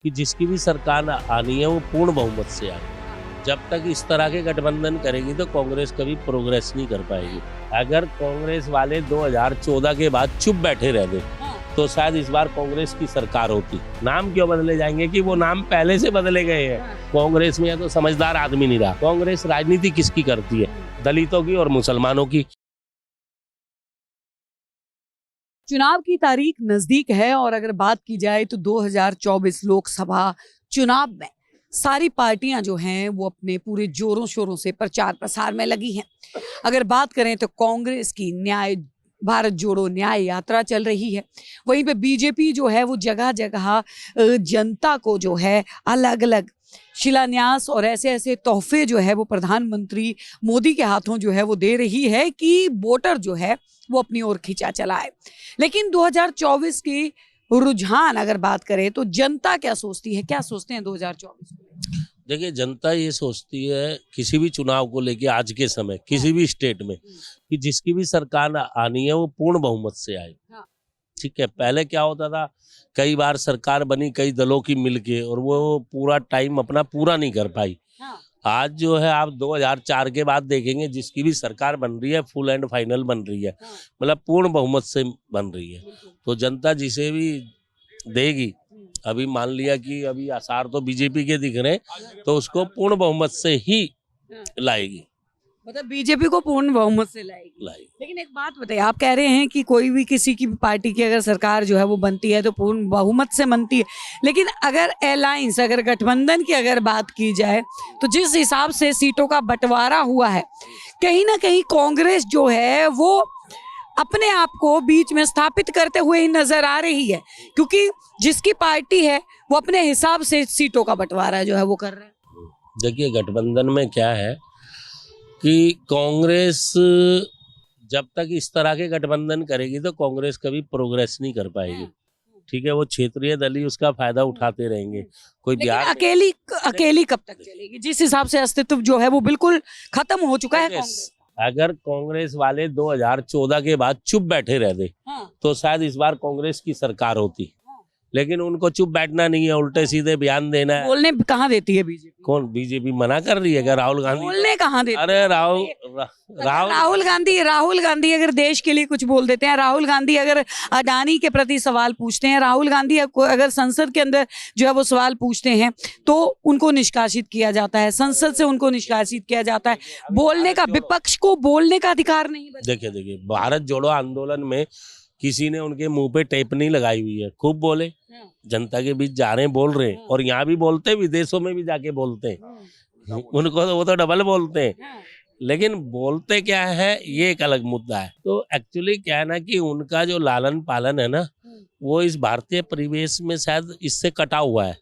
कि जिसकी भी सरकार आनी है वो पूर्ण बहुमत से आए। जब तक इस तरह के गठबंधन करेगी तो कांग्रेस कभी प्रोग्रेस नहीं कर पाएगी। अगर कांग्रेस वाले 2014 के बाद चुप बैठे रह गए तो शायद इस बार कांग्रेस की सरकार होती। नाम क्यों बदले जाएंगे कि वो नाम पहले से बदले गए हैं। कांग्रेस में तो समझदार आदमी नहीं रहा। कांग्रेस राजनीति किसकी करती है? दलितों की और मुसलमानों की। चुनाव की तारीख नजदीक है और अगर बात की जाए तो 2024 लोकसभा चुनाव में सारी पार्टियां जो हैं वो अपने पूरे जोरों शोरों से प्रचार प्रसार में लगी हैं। अगर बात करें तो कांग्रेस की न्याय भारत जोड़ो न्याय यात्रा चल रही है, वहीं पे बीजेपी जो है वो जगह जगह जनता को जो है अलग अलग शिलान्यास और ऐसे ऐसे तोहफे जो है वो प्रधानमंत्री मोदी के हाथों जो है वो दे रही है कि वोटर जो है वो अपनी ओर खींचा चलाए। लेकिन 2024 की रुझान अगर बात करें तो जनता क्या सोचती है, क्या सोचते हैं 2024 को? देखिए, जनता ये सोचती है किसी भी चुनाव को लेके आज के समय किसी भी स्टेट में कि जिसकी भी सरकार आनी है वो पूर्ण बहुमत से आए। ठीक है, पहले क्या होता था, कई बार सरकार बनी कई दलों की मिलके और वो पूरा टाइम अपना पूरा नहीं कर पाई। आज जो है आप 2004 के बाद देखेंगे जिसकी भी सरकार बन रही है फुल एंड फाइनल बन रही है, मतलब पूर्ण बहुमत से बन रही है। तो जनता जिसे भी देगी, अभी मान लिया कि अभी आसार तो बीजेपी के दिख रहे हैं तो उसको पूर्ण बहुमत से ही लाएगी, मतलब बीजेपी को पूर्ण बहुमत से लाएगी। लेकिन एक बात बताइए, आप कह रहे हैं कि कोई भी किसी की पार्टी की अगर सरकार जो है वो बनती है तो पूर्ण बहुमत से बनती है, लेकिन अगर अलायंस अगर गठबंधन की अगर बात की जाए तो जिस हिसाब से सीटों का बंटवारा हुआ है, कहीं ना कहीं कांग्रेस जो है वो अपने आप को बीच में स्थापित करते हुए ही नजर आ रही है, क्योंकि जिसकी पार्टी है वो अपने हिसाब से सीटों का बंटवारा जो है वो कर रहे हैं। देखिए, गठबंधन में क्या है कि कांग्रेस जब तक इस तरह के गठबंधन करेगी तो कांग्रेस कभी प्रोग्रेस नहीं कर पाएगी। ठीक है, वो क्षेत्रीय दल ही उसका फायदा उठाते रहेंगे। कोई बिहार अकेली कब तक चलेगी? जिस हिसाब से अस्तित्व जो है वो बिल्कुल खत्म हो चुका है कांग्रेस। अगर कांग्रेस वाले 2014 के बाद चुप बैठे रहते तो शायद इस बार कांग्रेस की सरकार होती। लेकिन उनको चुप बैठना नहीं है, उल्टे सीधे बयान देना है। बोलने कहाँ देती है बीजेपी? कौन? बीजेपी मना कर रही है क्या? राहुल गांधी बोलने कहाँ देती? अरे राहुल गांधी अगर देश के लिए कुछ बोल देते हैं, राहुल गांधी अगर अडानी के प्रति सवाल पूछते हैं, राहुल गांधी अगर संसद के अंदर जो है वो सवाल पूछते हैं तो उनको निष्कासित किया जाता है, संसद से उनको निष्कासित किया जाता है। बोलने का, विपक्ष को बोलने का अधिकार नहीं। देखिए, भारत जोड़ो आंदोलन में किसी ने उनके मुंह पे टेप नहीं लगाई हुई है। खूब बोले, जनता के बीच जा रहे हैं, बोल रहे हैं, और यहाँ भी बोलते हैं, विदेशों में भी जाके बोलते हैं। उनको वो तो डबल बोलते हैं, लेकिन बोलते क्या है ये एक अलग मुद्दा है। तो एक्चुअली क्या है ना कि उनका जो लालन पालन है ना वो इस भारतीय परिवेश में शायद इससे कटा हुआ है।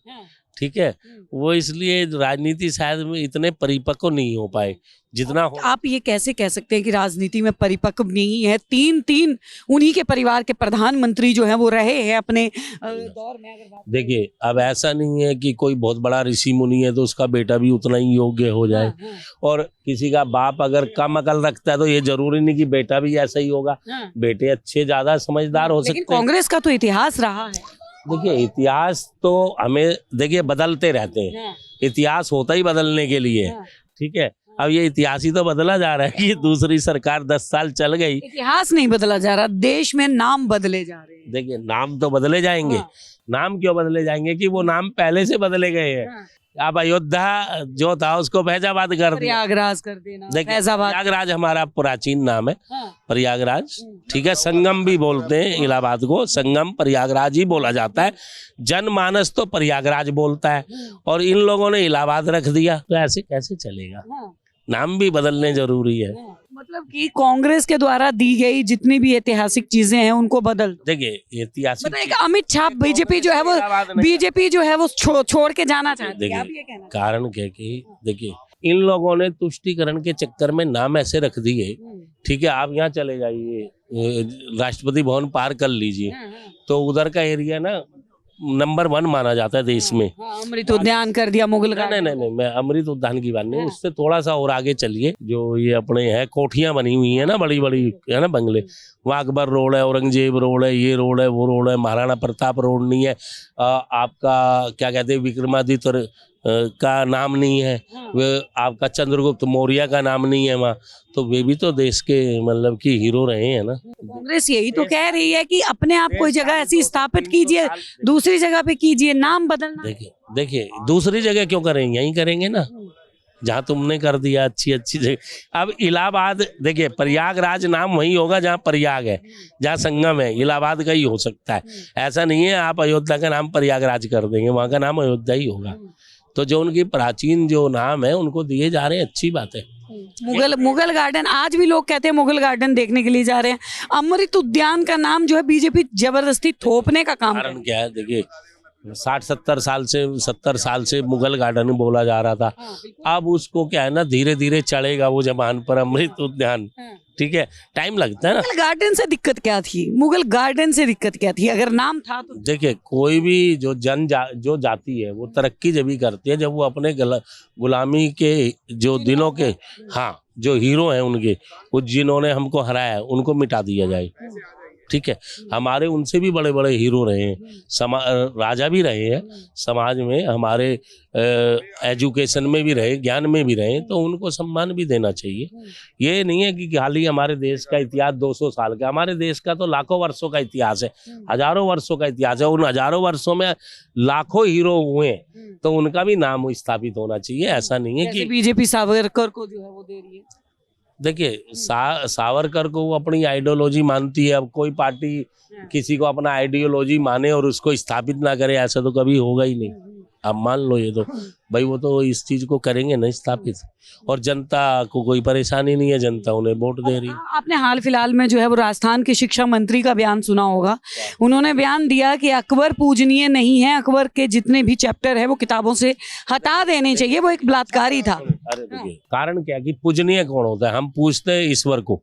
ठीक है, वो इसलिए राजनीति शायद में इतने परिपक्व नहीं हो पाए जितना हो। आप ये कैसे कह सकते हैं कि राजनीति में परिपक्व नहीं है? तीन उन्हीं के परिवार के प्रधानमंत्री जो हैं वो रहे हैं अपने दौर में। अगर देखिए, अब ऐसा नहीं है कि कोई बहुत बड़ा ऋषि मुनि है तो उसका बेटा भी उतना ही योग्य हो जाए। और किसी का बाप अगर कम अकल रखता है तो ये जरूरी नहीं कि बेटा भी ऐसा ही होगा। बेटे अच्छे ज्यादा समझदार हो सकते हैं। कांग्रेस का तो इतिहास रहा है। देखिए, इतिहास तो हमें देखिए बदलते रहते हैं। इतिहास होता ही बदलने के लिए। ठीक है, अब ये इतिहास ही तो बदला जा रहा है कि दूसरी सरकार 10 साल चल गई। इतिहास नहीं बदला जा रहा, देश में नाम बदले जा रहे हैं। देखिए, नाम तो बदले जाएंगे। नाम क्यों बदले जाएंगे कि वो नाम पहले से बदले गए हैं। अब अयोध्या जो था उसको फैजाबाद कर दिया, प्रयागराज कर देना। देखिए, प्रयागराज हमारा प्राचीन नाम है, प्रयागराज। ठीक है, संगम भी बोलते हैं इलाहाबाद को, संगम प्रयागराज ही बोला जाता है। जनमानस तो प्रयागराज बोलता है और इन लोगों ने इलाहाबाद रख दिया, तो ऐसे कैसे चलेगा? नाम भी बदलने जरूरी है। मतलब कि कांग्रेस के द्वारा दी गई जितनी भी ऐतिहासिक चीजें हैं उनको बदल। देखिए, ऐतिहासिक मतलब एक अमित शाह बीजेपी जो है वो छोड़ के जाना चाहती है। कारण क्या कि देखिए, इन लोगों ने तुष्टीकरण के चक्कर में नाम ऐसे रख दिए। ठीक है, आप यहाँ चले जाइए, राष्ट्रपति भवन पार कर लीजिए तो उधर का एरिया ना नंबर 1 माना जाता है देश में। अमृत उद्यान कर दिया मुगल नहीं गार्डन। नहीं नहीं, मैं अमृत उद्यान की बात नहीं, उससे थोड़ा सा और आगे चलिए, जो ये अपने है कोठियां बनी हुई है ना, बड़ी बड़ी है ना बंगले, वहाँ अकबर रोड है, औरंगजेब रोड है, ये रोड है, वो रोड है, महाराणा प्रताप रोड नहीं है, आपका क्या कहते हैं विक्रमादित्य का नाम नहीं है, वो आपका चंद्रगुप्त मौर्य का नाम नहीं है वहाँ, तो वे भी तो देश के मतलब कि हीरो रहे हैं ना। कांग्रेस यही तो कह रही है कि अपने आप कोई जगह ऐसी स्थापित कीजिए, दूसरी जगह पे कीजिए, नाम बदलना। देखिए दूसरी जगह क्यों करेंगे, यहीं करेंगे ना जहाँ तुमने कर दिया, अच्छी अच्छी जगह। अब इलाहाबाद देखिए, प्रयागराज नाम वही होगा जहाँ प्रयाग है, जहाँ संगम है, इलाहाबाद का ही हो सकता है। ऐसा नहीं है आप अयोध्या का नाम प्रयागराज कर देंगे, वहाँ का नाम अयोध्या ही होगा। तो जो उनकी प्राचीन जो नाम है उनको दिए जा रहे हैं, अच्छी बात है। मुगल गार्डन, आज भी लोग कहते हैं मुगल गार्डन देखने के लिए जा रहे हैं। अमृत उद्यान का नाम जो है बीजेपी जबरदस्ती थोपने का काम कर कारण क्या है, देखिए 70 साल से मुगल गार्डन बोला जा रहा था, अब उसको क्या है ना, धीरे धीरे चढ़ेगा वो जबान पर अमृत उद्यान। ठीक है, टाइम लगता है ना। मुगल गार्डन से दिक्कत क्या थी, मुगल गार्डन से दिक्कत क्या थी, अगर नाम था तो? देखिए कोई भी जो जो जाति है वो तरक्की जब भी करती है जब वो अपने गुलामी के जो दिनों के, हाँ जो हीरो हैं उनके, वो जिन्होंने हमको हराया है उनको मिटा दिया जाए। ठीक है, हमारे उनसे भी बड़े बड़े हीरो रहे हैं, राजा भी रहे हैं समाज में, हमारे एजुकेशन में भी रहे, ज्ञान में भी रहे, तो उनको सम्मान भी देना चाहिए। ये नहीं है कि खाली हमारे देश का इतिहास 200 साल का, हमारे देश का तो लाखों वर्षों का इतिहास है, हजारों वर्षों का इतिहास है। उन हजारों वर्षों में लाखों हीरो हुए, तो उनका भी नाम स्थापित होना चाहिए। ऐसा नहीं है कि बीजेपी सावरकर को जो है वो दे रही है। देखिए सावरकर को वो अपनी आइडियोलॉजी मानती है, अब कोई पार्टी किसी को अपना आइडियोलॉजी माने और उसको स्थापित ना करे, ऐसा तो कभी होगा ही नहीं। अब मान लो ये तो भाई वो तो इस चीज को करेंगे ना स्थापित, और जनता को कोई परेशानी नहीं है, जनता उन्हें वोट दे रही है। आपने हाल फिलहाल में जो है वो राजस्थान के शिक्षा मंत्री का बयान सुना होगा, उन्होंने बयान दिया कि अकबर पूजनीय नहीं है, अकबर के जितने भी चैप्टर है वो किताबों से हटा देने चाहिए, वो एक बलात्कारी था। अरे देखिए कारण क्या कि पूजनीय कौन होता है, हम पूजते हैं ईश्वर को।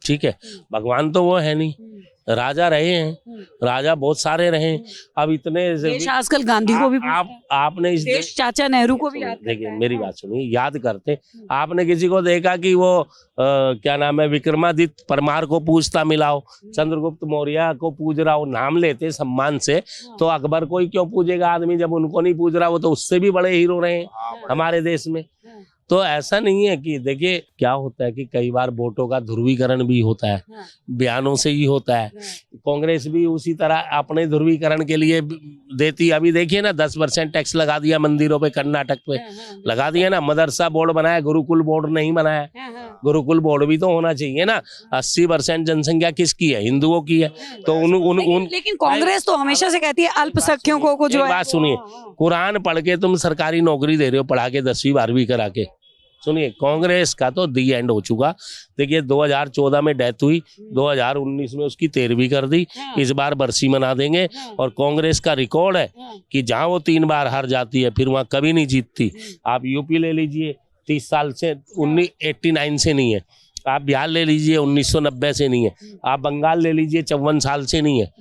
ठीक है, भगवान तो वो है नहीं, राजा रहे हैं, राजा बहुत सारे रहे हैं। अब इतने देश आजकल गांधी को भी आपने इस देश चाचा नेहरू को भी याद देखिए मेरी बात सुनिए, याद करते आपने किसी को देखा कि वो क्या नाम है विक्रमादित्य परमार को पूजता मिलाओ, चंद्रगुप्त मौर्य को पूज रहा हो, नाम लेते सम्मान से, तो अकबर को ही क्यों पूजेगा आदमी जब उनको नहीं पूज रहा, वो तो उससे भी बड़े हीरो रहे हमारे देश में। तो ऐसा नहीं है कि देखिए क्या होता है कि कई बार वोटों का ध्रुवीकरण भी होता है, बयानों से ही होता है। कांग्रेस भी उसी तरह अपने ध्रुवीकरण के लिए देती, अभी देखिए ना 10% टैक्स लगा दिया मंदिरों पे, कर्नाटक पे लगा दिया ना, मदरसा बोर्ड बनाया, गुरुकुल बोर्ड नहीं बनाया। गुरुकुल बोर्ड भी तो होना चाहिए ना। 80% जनसंख्या किसकी है, हिंदुओं की है, तो लेकिन कांग्रेस तो हमेशा से कहती है अल्पसंख्यकों को जो है। बात सुनिए, कुरान पढ़ के तुम सरकारी नौकरी दे रहे हो, पढ़ा के 10वीं 12वीं करा के। सुनिए कांग्रेस का तो दी एंड हो चुका। देखिए 2014 में डेथ हुई, 2019 में उसकी 13वीं कर दी, इस बार बरसी मना देंगे। और कांग्रेस का रिकॉर्ड है कि जहां वो 3 बार हार जाती है फिर वहां कभी नहीं जीतती। आप यूपी ले लीजिए 30 साल से 1989 से नहीं है, आप बिहार ले लीजिए 1990 से नहीं है, आप बंगाल ले लीजिए 54 साल से नहीं है,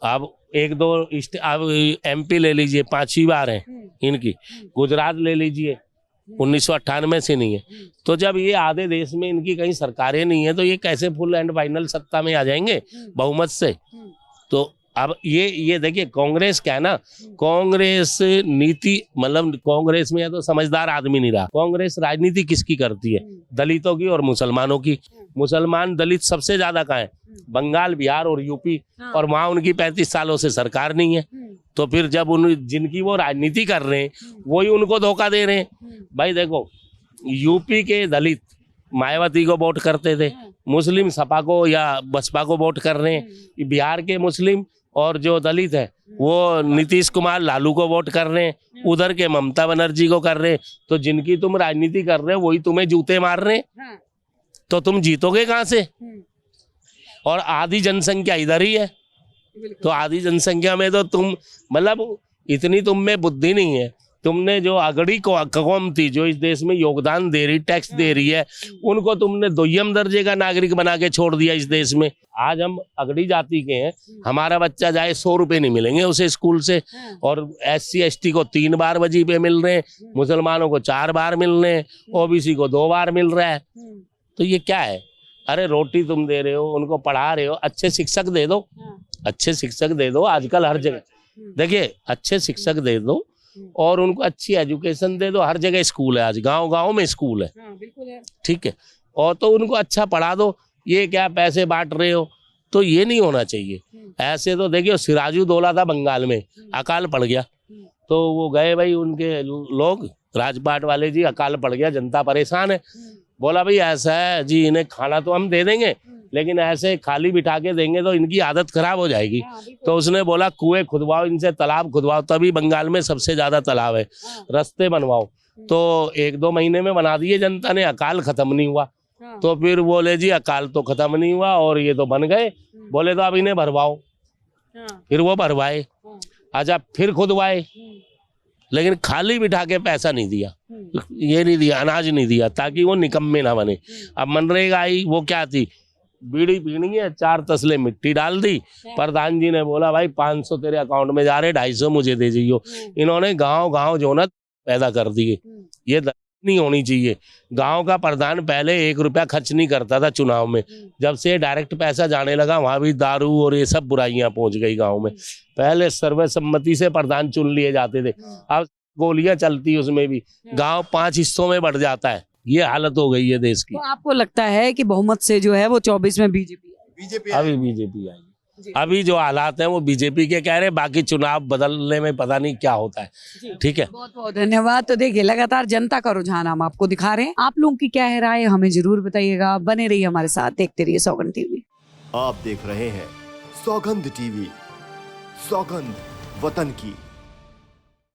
आप 1-2 आप MP ले लीजिए 5वीं बार है इनकी, गुजरात ले लीजिए 1998 से नहीं है। तो जब ये आधे देश में इनकी कहीं सरकारें नहीं है तो ये कैसे फुल एंड फाइनल सत्ता में आ जाएंगे बहुमत से। तो अब ये देखिए कांग्रेस क्या है ना, कांग्रेस नीति मतलब कांग्रेस में या तो समझदार आदमी नहीं रहा। कांग्रेस राजनीति किसकी करती है, दलितों की और मुसलमानों की। मुसलमान दलित सबसे ज्यादा कहाँ है, बंगाल बिहार और यूपी, और वहां उनकी 35 सालों से सरकार नहीं है। तो फिर जब जिनकी वो राजनीति कर रहे हैं वही उनको धोखा दे रहे हैं। भाई देखो यूपी के दलित मायावती को वोट करते थे, मुस्लिम सपा को या बसपा को वोट कर रहे हैं, बिहार के मुस्लिम और जो दलित है वो नीतीश कुमार लालू को वोट कर रहे हैं, उधर के ममता बनर्जी को कर रहे हैं। तो जिनकी तुम राजनीति कर रहे हो वही तुम्हें जूते मार रहे हैं, तो तुम जीतोगे कहाँ से। और आधी जनसंख्या इधर ही है, तो आधी जनसंख्या में तो तुम मतलब इतनी तुम में बुद्धि नहीं है तुमने जो अगड़ी कौम थी जो इस देश में योगदान दे रही, टैक्स दे रही है, उनको तुमने दोयम दर्जे का नागरिक बना के छोड़ दिया इस देश में। आज हम अगड़ी जाति के हैं, हमारा बच्चा जाए 100 रुपए नहीं मिलेंगे उसे स्कूल से, और SC ST को 3 बार वजीफे मिल रहे हैं, मुसलमानों को 4 बार मिल रहे हैं, OBC को 2 बार मिल रहा है। तो ये क्या है? अरे रोटी तुम दे रहे हो, उनको पढ़ा रहे हो, अच्छे शिक्षक दे दो, अच्छे शिक्षक दे दो। आजकल हर जगह देखिए अच्छे शिक्षक दे दो और उनको अच्छी एजुकेशन दे दो। हर जगह स्कूल है, आज गांव-गांव में स्कूल है, ठीक है, और तो उनको अच्छा पढ़ा दो। ये क्या पैसे बांट रहे हो? तो ये नहीं होना चाहिए। ऐसे तो देखिए सिराजुद्दौला था बंगाल में, अकाल पड़ गया, तो वो गए भाई उनके लोग राजपाट वाले जी, अकाल पड़ गया, जनता परेशान है। बोला भाई ऐसा है जी, इन्हें खाना तो हम दे देंगे लेकिन ऐसे खाली बिठा के देंगे तो इनकी आदत खराब हो जाएगी। तो उसने बोला कुएं खुदवाओ, इनसे तालाब खुदवाओ। तभी बंगाल में सबसे ज्यादा तालाब है। रास्ते बनवाओ, तो 1-2 महीने में बना दिए जनता ने, अकाल खत्म नहीं हुआ। तो फिर बोले जी अकाल तो खत्म नहीं हुआ और ये तो बन गए, बोले तो अब इन्हें भरवाओ। फिर वो भरवाए, अच्छा फिर खुदवाए, लेकिन खाली बिठा के पैसा नहीं दिया, ये नहीं दिया, अनाज नहीं दिया, ताकि वो निकम्मे ना बने। अब मनरेगा आई, वो क्या थी, बीड़ी पीनी है, 4 तसले मिट्टी डाल दी। प्रधान जी ने बोला भाई 500 तेरे अकाउंट में जा रहे, 250 मुझे दे दीजियो। इन्होंने गांव-गांव जो ना पैदा कर दिए। ये नहीं होनी चाहिए। गांव का प्रधान पहले 1 रुपया खर्च नहीं करता था चुनाव में, जब से डायरेक्ट पैसा जाने लगा वहां भी दारू और ये सब बुराइयां पहुंच गई गांव में। पहले सर्वसम्मति से प्रधान चुन लिए जाते थे, अब गोलियां चलती उसमें भी, गांव 5 हिस्सों में बढ़ जाता है। ये हालत हो गई है देश की। तो आपको लगता है कि बहुमत से जो है वो 24 में बीजेपी अभी बीजेपी आई। अभी जो हालात हैं वो बीजेपी के कह रहे हैं, बाकी चुनाव बदलने में पता नहीं क्या होता है। ठीक है, बहुत बहुत धन्यवाद। तो देखिए लगातार जनता का रुझान हम आपको दिखा रहे हैं, आप लोगों की क्या है राय हमें जरूर बताइएगा। बने रहिए हमारे साथ, देखते रहिए सौगंध टीवी। आप देख रहे हैं सौगंध टीवी, सौगंध वतन की।